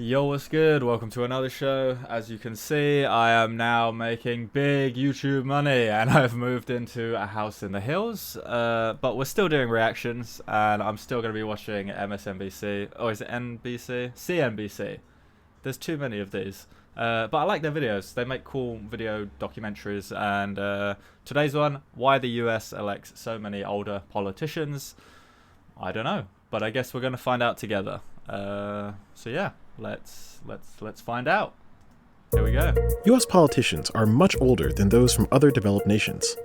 Yo, what's good? Welcome to another show. As you can see, I am now making big YouTube money and I've moved into a house in the hills. But we're still doing reactions and I'm still going to be watching MSNBC. Or is it NBC? CNBC. There's too many of these. But I like their videos. They make cool video documentaries. And today's one, why the US elects so many older politicians. I don't know. But I guess we're going to find out together. So yeah. Let's find out. Here we go. U.S. politicians are much older than those from other developed nations.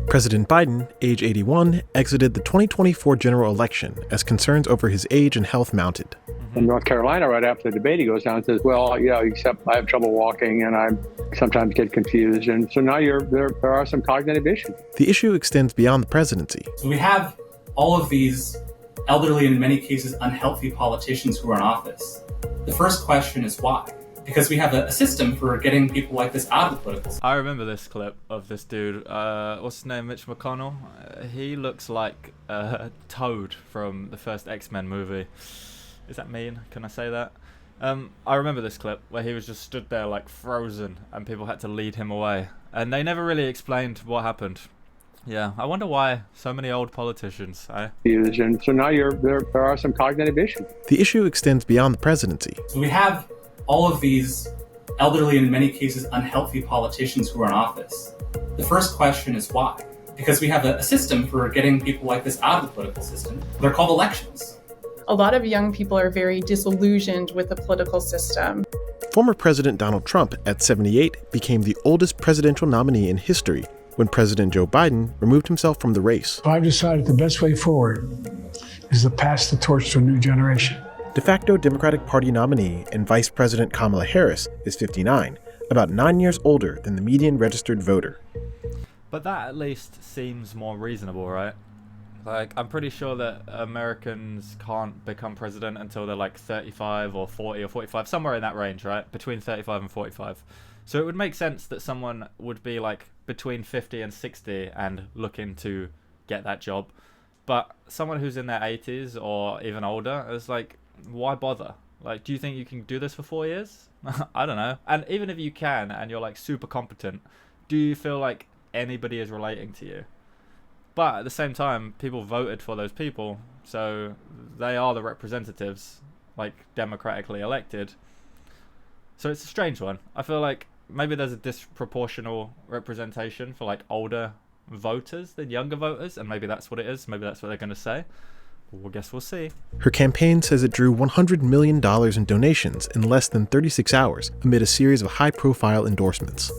President Biden, age 81, exited the 2024 general election as concerns over his age and health mounted. In North Carolina, right after the debate, he goes down and says, well, except I have trouble walking and I sometimes get confused. And so now there are some cognitive issues. The issue extends beyond the presidency. So we have all of these elderly and in many cases unhealthy politicians who are in office. The first question is why? Because we have a system for getting people like this out of the political system. I remember this clip of this dude. What's his name? Mitch McConnell. He looks like Toad from the first X-Men movie. Is that mean? Can I say that? I remember this clip where he was just stood there like frozen and people had to lead him away. And they never really explained what happened. Yeah, I wonder why so many old politicians, And so now there are some cognitive issues. The issue extends beyond the presidency. So we have all of these elderly and in many cases unhealthy politicians who are in office. The first question is why? Because we have a system for getting people like this out of the political system. They're called elections. A lot of young people are very disillusioned with the political system. Former President Donald Trump, at 78, became the oldest presidential nominee in history when President Joe Biden removed himself from the race. I've decided the best way forward is to pass the torch to a new generation. De facto Democratic Party nominee and Vice President Kamala Harris is 59, about 9 years older than the median registered voter. But that at least seems more reasonable, right? Like, I'm pretty sure that Americans can't become president until they're like 35 or 40 or 45, somewhere in that range, right? Between 35 and 45. So it would make sense that someone would be like between 50 and 60 and looking to get that job. But someone who's in their 80s or even older is like, why bother? Like, do you think you can do this for 4 years? I don't know. And even if you can and you're like super competent, do you feel like anybody is relating to you? But at the same time, people voted for those people, so they are the representatives, like democratically elected. So it's a strange one. I feel like maybe there's a disproportional representation for like older voters than younger voters, and maybe that's what it is. Maybe that's what they're going to say. Well, I guess we'll see. Her campaign says it drew $100 million in donations in less than 36 hours amid a series of high-profile endorsements.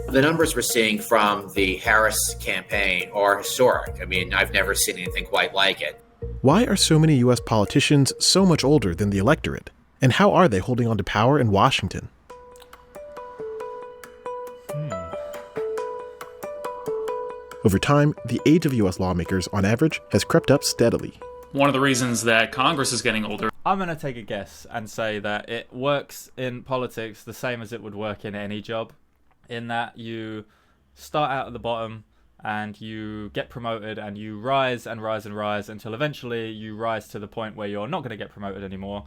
The numbers we're seeing from the Harris campaign are historic. I mean, I've never seen anything quite like it. Why are so many U.S. politicians so much older than the electorate? And how are they holding on to power in Washington? Over time, the age of U.S. lawmakers, on average, has crept up steadily. One of the reasons that Congress is getting older. I'm going to take a guess and say that it works in politics the same as it would work in any job, in that you start out at the bottom and you get promoted and you rise and rise and rise until eventually you rise to the point where you're not going to get promoted anymore.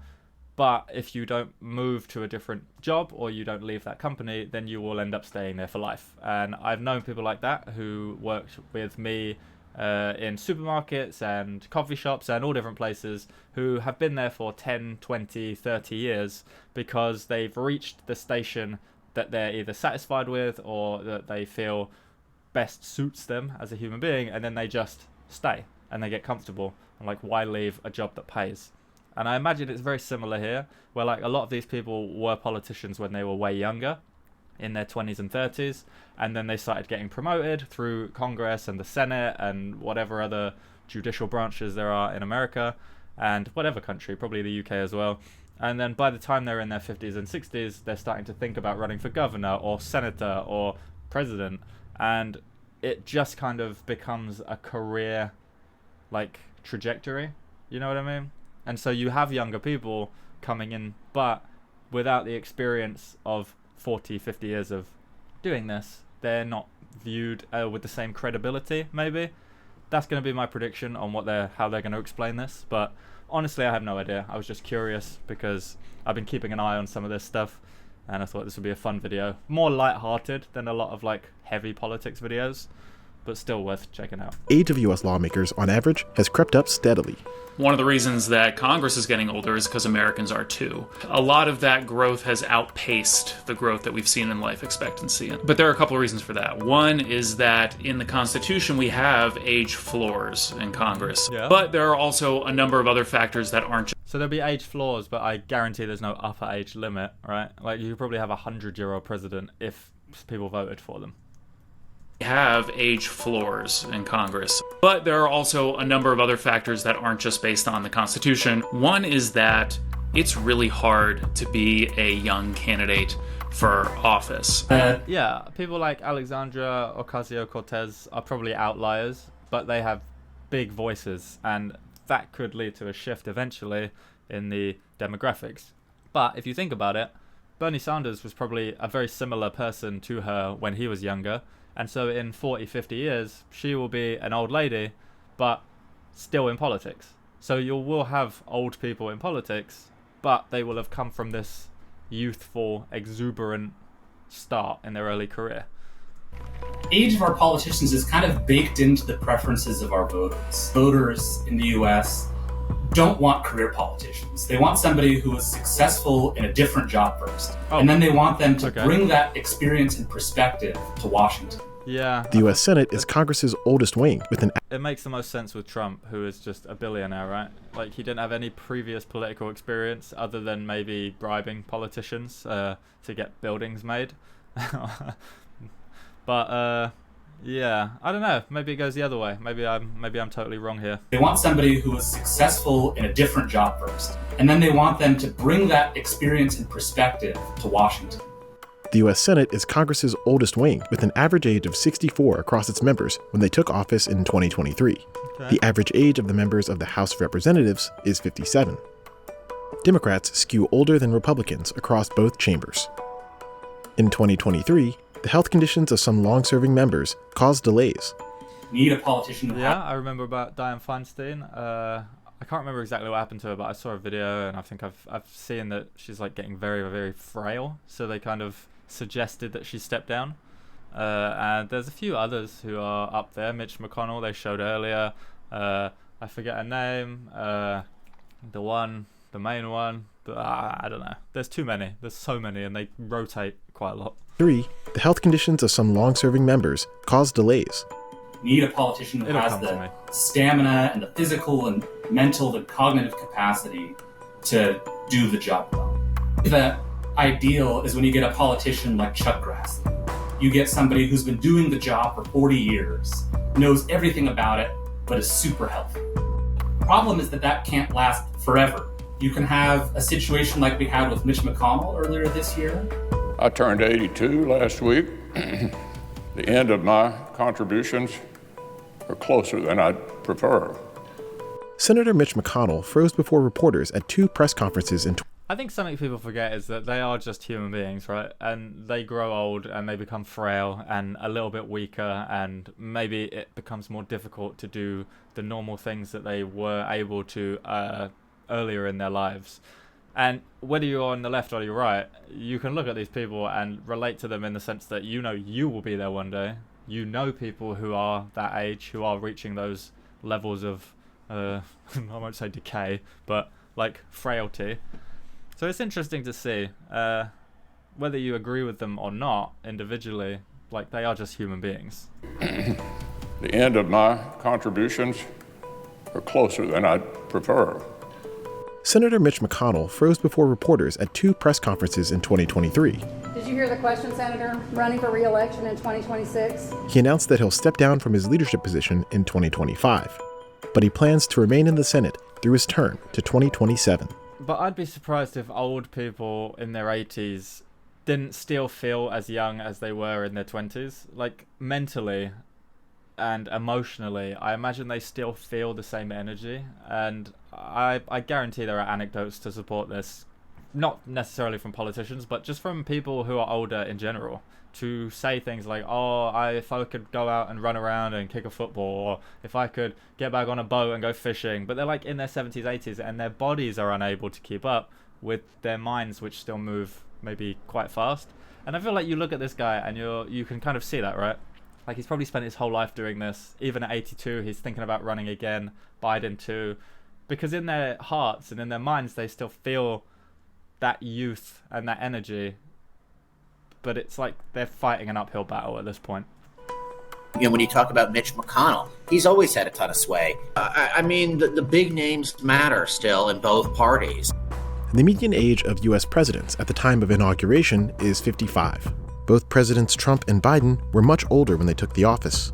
But if you don't move to a different job or you don't leave that company, then you will end up staying there for life. And I've known people like that who worked with me in supermarkets and coffee shops and all different places who have been there for 10, 20, 30 years because they've reached the station that they're either satisfied with or that they feel best suits them as a human being, and then they just stay and they get comfortable. And like, why leave a job that pays? And I imagine it's very similar here, where like a lot of these people were politicians when they were way younger, in their 20s and 30s, and then they started getting promoted through Congress and the Senate and whatever other judicial branches there are in America, and whatever country, probably the UK as well. And then by the time they're in their 50s and 60s, they're starting to think about running for governor or senator or president, and it just kind of becomes a career like trajectory, you know what I mean? And so you have younger people coming in, but without the experience of 40, 50 years of doing this, they're not viewed with the same credibility, maybe. That's going to be my prediction on how they're going to explain this. But Honestly, I have no idea. I was just curious because I've been keeping an eye on some of this stuff, and I thought this would be a fun video. More light-hearted than a lot of like heavy politics videos, but still worth checking out. Age of U.S. lawmakers, on average, has crept up steadily. One of the reasons that Congress is getting older is because Americans are too. A lot of that growth has outpaced the growth that we've seen in life expectancy. But there are a couple of reasons for that. One is that in the Constitution, we have age floors in Congress. Yeah. But there are also a number of other factors that aren't. So there'll be age floors, but I guarantee there's no upper age limit, right? Like you could probably have a 100-year-old president if people voted for them. Have age floors in Congress. But there are also a number of other factors that aren't just based on the Constitution. One is that it's really hard to be a young candidate for office. Yeah, people like Alexandria Ocasio-Cortez are probably outliers, but they have big voices, and that could lead to a shift eventually in the demographics. But if you think about it, Bernie Sanders was probably a very similar person to her when he was younger. And so in 40, 50 years, she will be an old lady, but still in politics. So you will have old people in politics, but they will have come from this youthful, exuberant start in their early career. Age of our politicians is kind of baked into the preferences of our voters. Voters in the US don't want career politicians. They want somebody who is successful in a different job first. And then they want them to bring that experience and perspective to Washington. Yeah. The U.S. Senate is Congress's oldest wing, with an... It makes the most sense with Trump, who is just a billionaire, right? Like, he didn't have any previous political experience other than maybe bribing politicians to get buildings made. But, yeah, I don't know. Maybe it goes the other way. Maybe I'm totally wrong here. They want somebody who is successful in a different job first. And then they want them to bring that experience and perspective to Washington. The U.S. Senate is Congress's oldest wing, with an average age of 64 across its members when they took office in 2023. Okay. The average age of the members of the House of Representatives is 57. Democrats skew older than Republicans across both chambers. In 2023, the health conditions of some long-serving members caused delays. Need a politician. Yeah, I remember about Dianne Feinstein. I can't remember exactly what happened to her, but I saw a video, and I think I've seen that she's like getting very, very frail. So they kind of suggested that she step down. And there's a few others who are up there. Mitch McConnell, they showed earlier. I forget her name. The main one. I don't know. There's too many. There's so many, and they rotate quite a lot. 3. The health conditions of some long-serving members caused delays. Need a politician who has the stamina and the physical and mental and cognitive capacity to do the job well. The ideal is when you get a politician like Chuck Grassley. You get somebody who's been doing the job for 40 years, knows everything about it, but is super healthy. Problem is that can't last forever. You can have a situation like we had with Mitch McConnell earlier this year. I turned 82 last week. The end of my contributions are closer than I'd prefer. Senator Mitch McConnell froze before reporters at 2 press conferences in... I think something people forget is that they are just human beings, right? And they grow old and they become frail and a little bit weaker, and maybe it becomes more difficult to do the normal things that they were able to earlier in their lives. And whether you're on the left or your right, you can look at these people and relate to them in the sense that you know you will be there one day. You know people who are that age, who are reaching those levels of, I won't say decay, but like frailty. So it's interesting to see whether you agree with them or not individually, like they are just human beings. The end of my contributions are closer than I'd prefer. Senator Mitch McConnell froze before reporters at 2 press conferences in 2023. Did you hear the question, Senator? Running for re-election in 2026? He announced that he'll step down from his leadership position in 2025, but he plans to remain in the Senate through his term to 2027. But I'd be surprised if old people in their 80s didn't still feel as young as they were in their 20s. Like, mentally and emotionally, I imagine they still feel the same energy. And I guarantee there are anecdotes to support this not necessarily from politicians, but just from people who are older in general, to say things like, oh, if I could go out and run around and kick a football, or if I could get back on a boat and go fishing. But they're like in their 70s, 80s, and their bodies are unable to keep up with their minds, which still move maybe quite fast. And I feel like you look at this guy and you can kind of see that, right? Like, he's probably spent his whole life doing this. Even at 82, he's thinking about running again. Biden too. Because in their hearts and in their minds, they still feel that youth and that energy. But it's like they're fighting an uphill battle at this point. You know, when you talk about Mitch McConnell, he's always had a ton of sway. I mean, the big names matter still in both parties. The median age of U.S. presidents at the time of inauguration is 55. Both Presidents Trump and Biden were much older when they took the office.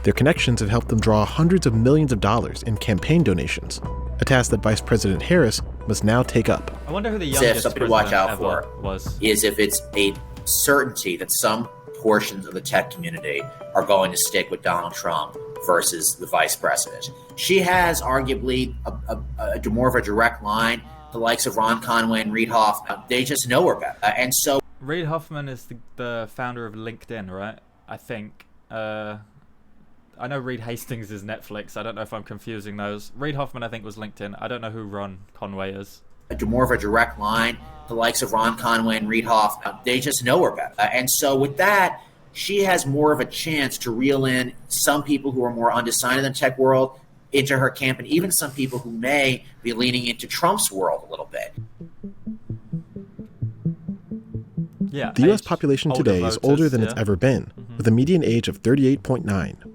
Their connections have helped them draw hundreds of millions of dollars in campaign donations, a task that Vice President Harris must now take up. I wonder who the youngest something to watch out ever for was. Is if it's a certainty that some portions of the tech community are going to stick with Donald Trump versus the vice president. She has arguably a more of a direct line. The likes of Ron Conway and Reid Hoffman, they just know her better. And so Reid Hoffman is the founder of LinkedIn, right? I think. I know Reed Hastings is Netflix. I don't know if I'm confusing those. Reid Hoffman, I think, was LinkedIn. I don't know who Ron Conway is. more of a direct line. The likes of Ron Conway and Reid Hoffman, they just know her better. And so with that, she has more of a chance to reel in some people who are more undecided in the tech world into her camp, and even some people who may be leaning into Trump's world a little bit. Yeah, the U.S. population today is older than it's ever been, with a median age of 38.9.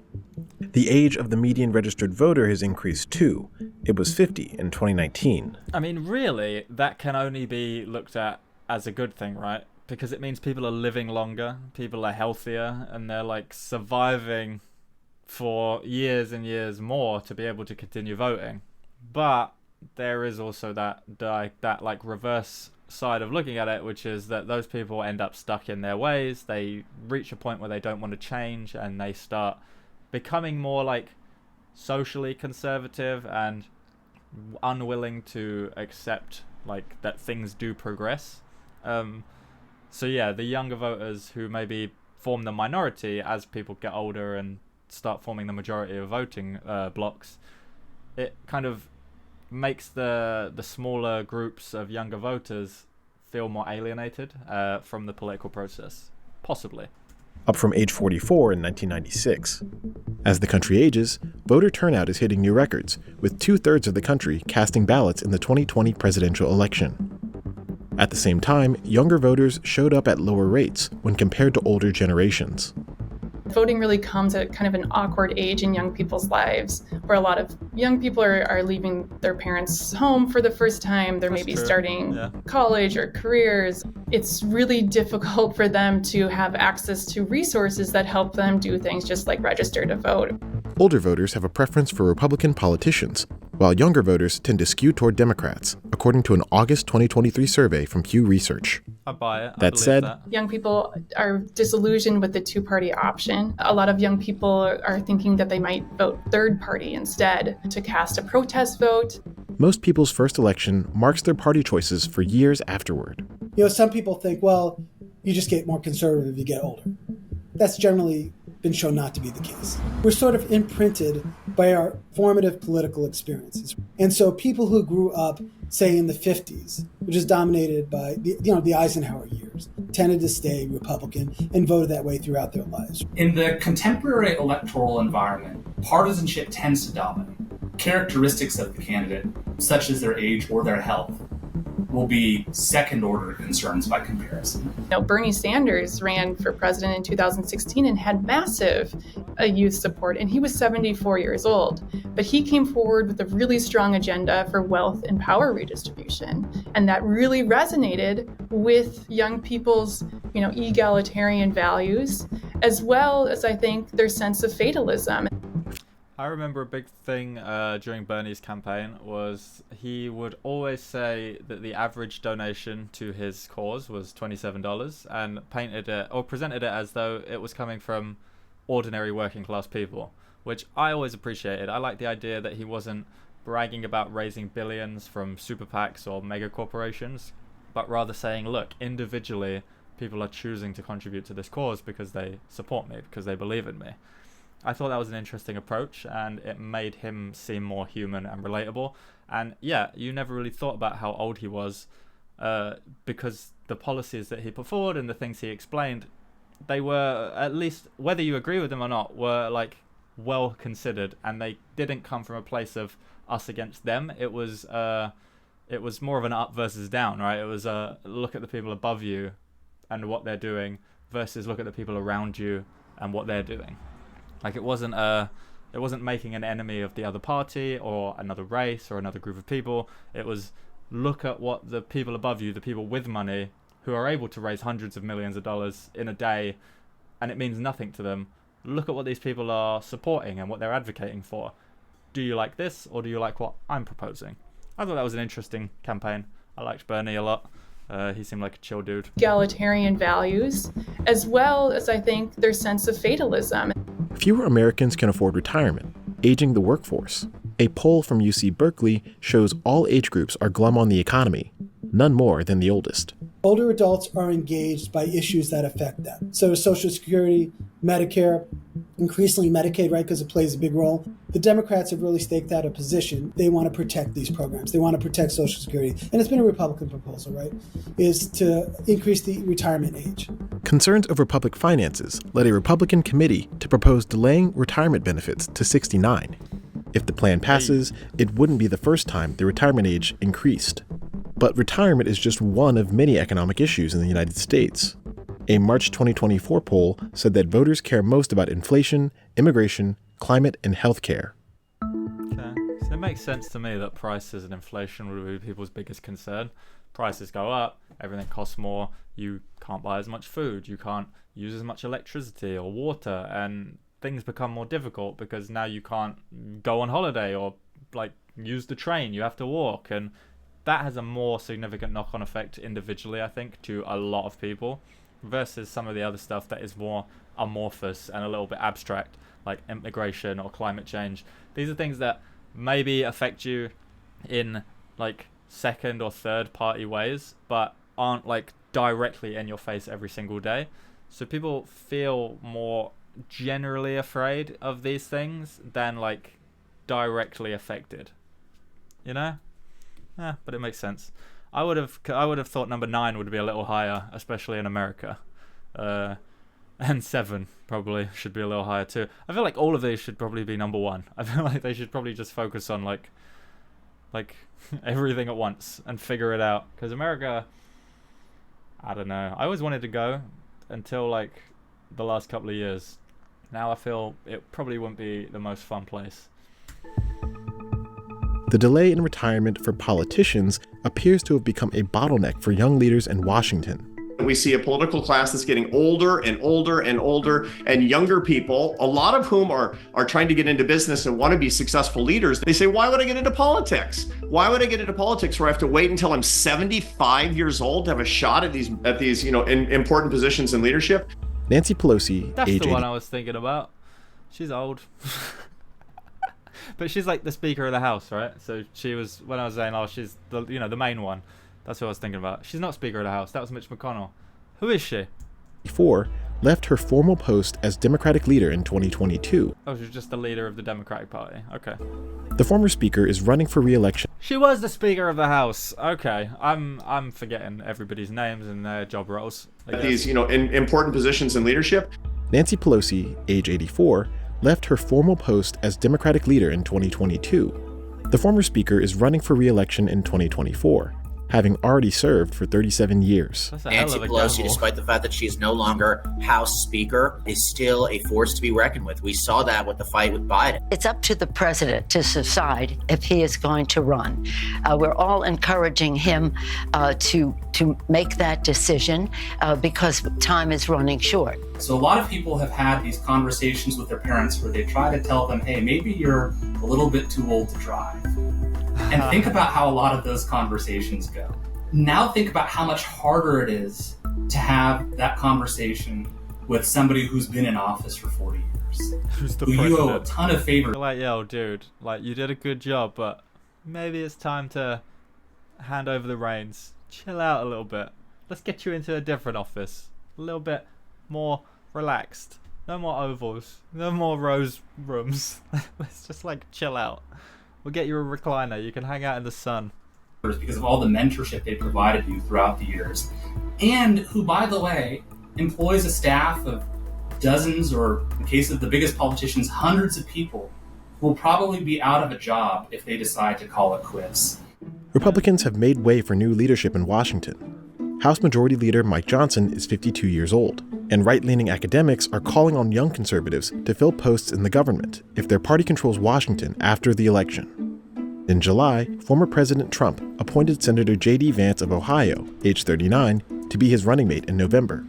The age of the median registered voter has increased too. It was 50 in 2019. I mean, really, that can only be looked at as a good thing, right? Because it means people are living longer, people are healthier, and they're like surviving for years and years more to be able to continue voting. But there is also that like reverse side of looking at it, which is that those people end up stuck in their ways. They reach a point where they don't want to change, and they start becoming more like socially conservative and unwilling to accept like that things do progress. So yeah, the younger voters who maybe form the minority as people get older and start forming the majority of voting blocks, it kind of makes the smaller groups of younger voters feel more alienated from the political process, possibly. Up from age 44 in 1996. As the country ages, voter turnout is hitting new records, with 2/3 of the country casting ballots in the 2020 presidential election. At the same time, younger voters showed up at lower rates when compared to older generations. Voting really comes at kind of an awkward age in young people's lives, where a lot of young people are leaving their parents' home for the first time. They're maybe starting college or careers. It's really difficult for them to have access to resources that help them do things just like register to vote. Older voters have a preference for Republican politicians, while younger voters tend to skew toward Democrats, according to an August 2023 survey from Pew Research. I buy it. That said, young people are disillusioned with the two-party option. A lot of young people are thinking that they might vote third party instead to cast a protest vote. Most people's first election marks their party choices for years afterward. You know, some people think, well, you just get more conservative as you get older. That's generally been shown not to be the case. We're sort of imprinted by our formative political experiences. And so people who grew up, say, in the 50s, which is dominated by the Eisenhower years, tended to stay Republican and voted that way throughout their lives. In the contemporary electoral environment, partisanship tends to dominate. Characteristics of the candidate, such as their age or their health, will be second-order concerns by comparison. Bernie Sanders ran for president in 2016 and had massive youth support, and he was 74 years old. But he came forward with a really strong agenda for wealth and power redistribution, and that really resonated with young people's, egalitarian values, as well as, I think, their sense of fatalism. I remember a big thing during Bernie's campaign was he would always say that the average donation to his cause was $27 and presented it as though it was coming from ordinary working class people, which I always appreciated. I like the idea that he wasn't bragging about raising billions from super PACs or mega corporations, but rather saying, look, individually, people are choosing to contribute to this cause because they support me, because they believe in me. I thought that was an interesting approach, and it made him seem more human and relatable. And yeah, you never really thought about how old he was, because the policies that he put forward and the things he explained, they were, at least whether you agree with them or not, were like well considered, and they didn't come from a place of us against them. It was more of an up versus down, right? It was look at the people above you and what they're doing versus look at the people around you and what they're doing. Like it wasn't making an enemy of the other party or another race or another group of people. It was look at what the people above you, the people with money, who are able to raise hundreds of millions of dollars in a day, and it means nothing to them. Look at what these people are supporting and what they're advocating for. Do you like this, or do you like what I'm proposing? I thought that was an interesting campaign. I liked Bernie a lot. He seemed like a chill dude. Egalitarian values, as well as, I think, their sense of fatalism. Fewer Americans can afford retirement, aging the workforce. A poll from UC Berkeley shows all age groups are glum on the economy, none more than the oldest. Older adults are engaged by issues that affect them. So Social Security, Medicare, increasingly Medicaid, right, because it plays a big role. The Democrats have really staked out a position. They want to protect these programs. They want to protect Social Security. And it's been a Republican proposal, right, is to increase the retirement age. Concerns over public finances led a Republican committee to propose delaying retirement benefits to 69. If the plan passes, it wouldn't be the first time the retirement age increased. But retirement is just one of many economic issues in the United States. A March 2024 poll said that voters care most about inflation, immigration, climate, and healthcare. Okay. So it makes sense to me that prices and inflation would be people's biggest concern. Prices go up, everything costs more, you can't buy as much food, you can't use as much electricity or water, and things become more difficult because now you can't go on holiday or like use the train, you have to walk, and that has a more significant knock-on effect individually, I think, to a lot of people, versus some of the other stuff that is more amorphous and a little bit abstract, like immigration or climate change. These are things that maybe affect you in like second or third party ways, but aren't like directly in your face every single day. So people feel more generally afraid of these things than like directly affected, you know? Yeah, but it makes sense. I would have thought number 9 would be a little higher, especially in America. And 7 probably should be a little higher too. I feel like all of these should probably be number 1. I feel like they should probably just focus on like everything at once and figure it out. Because America, I don't know. I always wanted to go until like the last couple of years. Now I feel it probably wouldn't be the most fun place. The delay in retirement for politicians appears to have become a bottleneck for young leaders in Washington. We see a political class that's getting older and older and older, and younger people, a lot of whom are trying to get into business and want to be successful leaders. They say, why would I get into politics? Why would I get into politics where I have to wait until I'm 75 years old to have a shot at these important positions in leadership? Nancy Pelosi, that's age the one 80. I was thinking about. She's old. But she's like the Speaker of the House, right? So she was, when I was saying, oh, she's the main one. That's what I was thinking about. She's not Speaker of the House. That was Mitch McConnell. Who is she? 4 left her formal post as Democratic leader in 2022. Oh, she's just the leader of the Democratic Party. Okay. The former speaker is running for re-election. She was the Speaker of the House. Okay. I'm forgetting everybody's names and their job roles. These, important positions in leadership. Nancy Pelosi, age 84, left her formal post as Democratic leader in 2022. The former speaker is running for re-election in 2024, having already served for 37 years. Nancy Pelosi, despite the fact that she is no longer House Speaker, is still a force to be reckoned with. We saw that with the fight with Biden. It's up to the president to decide if he is going to run. We're all encouraging him to make that decision because time is running short. So a lot of people have had these conversations with their parents where they try to tell them, hey, maybe you're a little bit too old to drive. And think about how a lot of those conversations go. Now think about how much harder it is to have that conversation with somebody who's been in office for 40 years. Who's the who president? you owe a ton of favors. Like, yo, dude, like, you did a good job, but maybe it's time to hand over the reins. Chill out a little bit. Let's get you into a different office. A little bit more relaxed. No more ovals. No more rose rooms. Let's just like chill out. We'll get you a recliner. You can hang out in the sun. Because of all the mentorship they provided you throughout the years. And who, by the way, employs a staff of dozens, or in the case of the biggest politicians, hundreds of people who will probably be out of a job if they decide to call it quits. Republicans have made way for new leadership in Washington. House Majority Leader Mike Johnson is 52 years old, and right-leaning academics are calling on young conservatives to fill posts in the government if their party controls Washington after the election. In July, former President Trump appointed Senator J.D. Vance of Ohio, age 39, to be his running mate in November.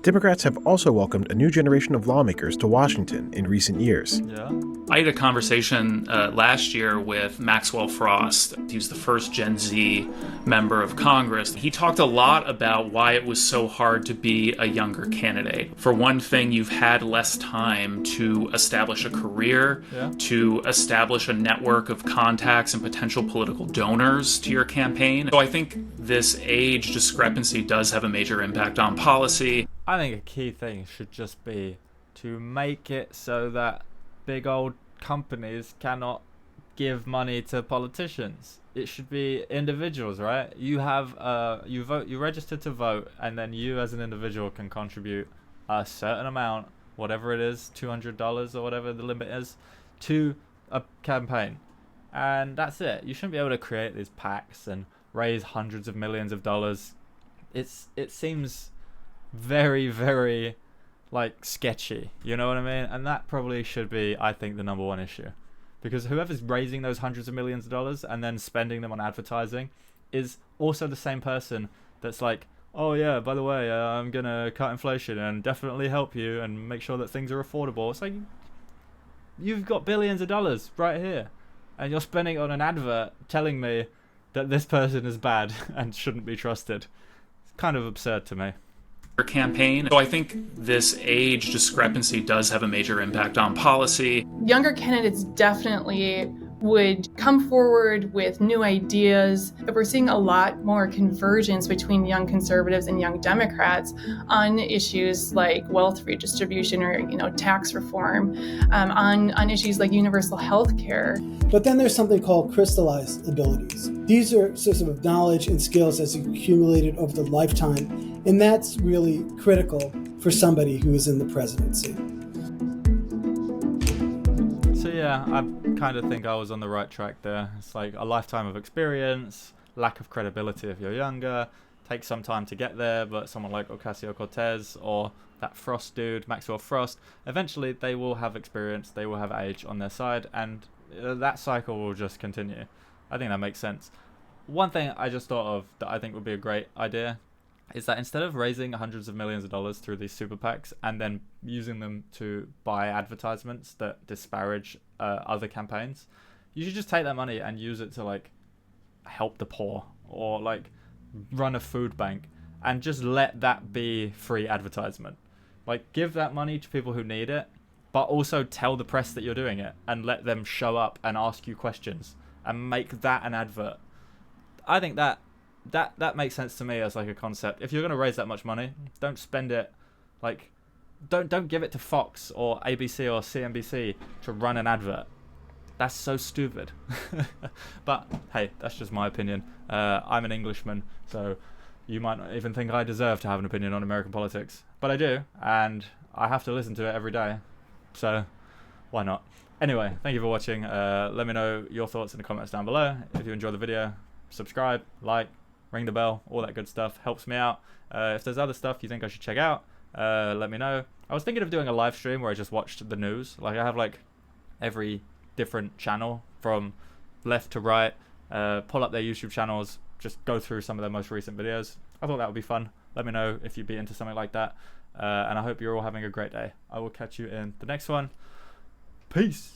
Democrats have also welcomed a new generation of lawmakers to Washington in recent years. Yeah. I had a conversation last year with Maxwell Frost. He was the first Gen Z member of Congress. He talked a lot about why it was so hard to be a younger candidate. For one thing, you've had less time to establish a career, to establish a network of contacts and potential political donors to your campaign. So I think this age discrepancy does have a major impact on policy. I think a key thing should just be to make it so that big old companies cannot give money to politicians. It should be individuals, right? You have you register to vote, and then you as an individual can contribute a certain amount, whatever it is, $200 or whatever the limit is, to a campaign. And that's it. You shouldn't be able to create these PACs and raise hundreds of millions of dollars. It seems very, very like sketchy, you know what I mean? And that probably should be, I think, the number one issue, because whoever's raising those hundreds of millions of dollars and then spending them on advertising is also the same person that's like, oh yeah, by the way, I'm gonna cut inflation and definitely help you and make sure that things are affordable. It's like, you've got billions of dollars right here and you're spending it on an advert telling me that this person is bad and shouldn't be trusted. It's kind of absurd to me. Campaign. So I think this age discrepancy does have a major impact on policy. Younger candidates definitely would come forward with new ideas. We're seeing a lot more convergence between young conservatives and young Democrats on issues like wealth redistribution or, tax reform, on issues like universal health care. But then there's something called crystallized abilities. These are sorts of knowledge and skills that's accumulated over the lifetime, and that's really critical for somebody who is in the presidency. So yeah, I kind of think I was on the right track there. It's like a lifetime of experience, lack of credibility if you're younger, takes some time to get there, but someone like Ocasio-Cortez or that Frost dude, Maxwell Frost, eventually they will have experience, they will have age on their side, and that cycle will just continue. I think that makes sense. One thing I just thought of that I think would be a great idea is that instead of raising hundreds of millions of dollars through these super PACs and then using them to buy advertisements that disparage other campaigns, you should just take that money and use it to like help the poor or like run a food bank and just let that be free advertisement. Like, give that money to people who need it, but also tell the press that you're doing it and let them show up and ask you questions and make that an advert. I think that makes sense to me as like a concept. If you're going to raise that much money, don't spend it like don't give it to Fox or ABC or CNBC to run an advert. That's so stupid. But hey, that's just my opinion. I'm an Englishman, so you might not even think I deserve to have an opinion on American politics, but I do, and I have to listen to it every day, so why not? Anyway, thank you for watching. Let me know your thoughts in the comments down below. If you enjoyed the video, subscribe, like, ring the bell, all that good stuff helps me out. If there's other stuff you think I should check out, let me know. I was thinking of doing a live stream where I just watched the news. Like, I have like every different channel from left to right, pull up their YouTube channels, just go through some of their most recent videos. I thought that would be fun. Let me know if you'd be into something like that. And I hope you're all having a great day. I will catch you in the next one. Peace.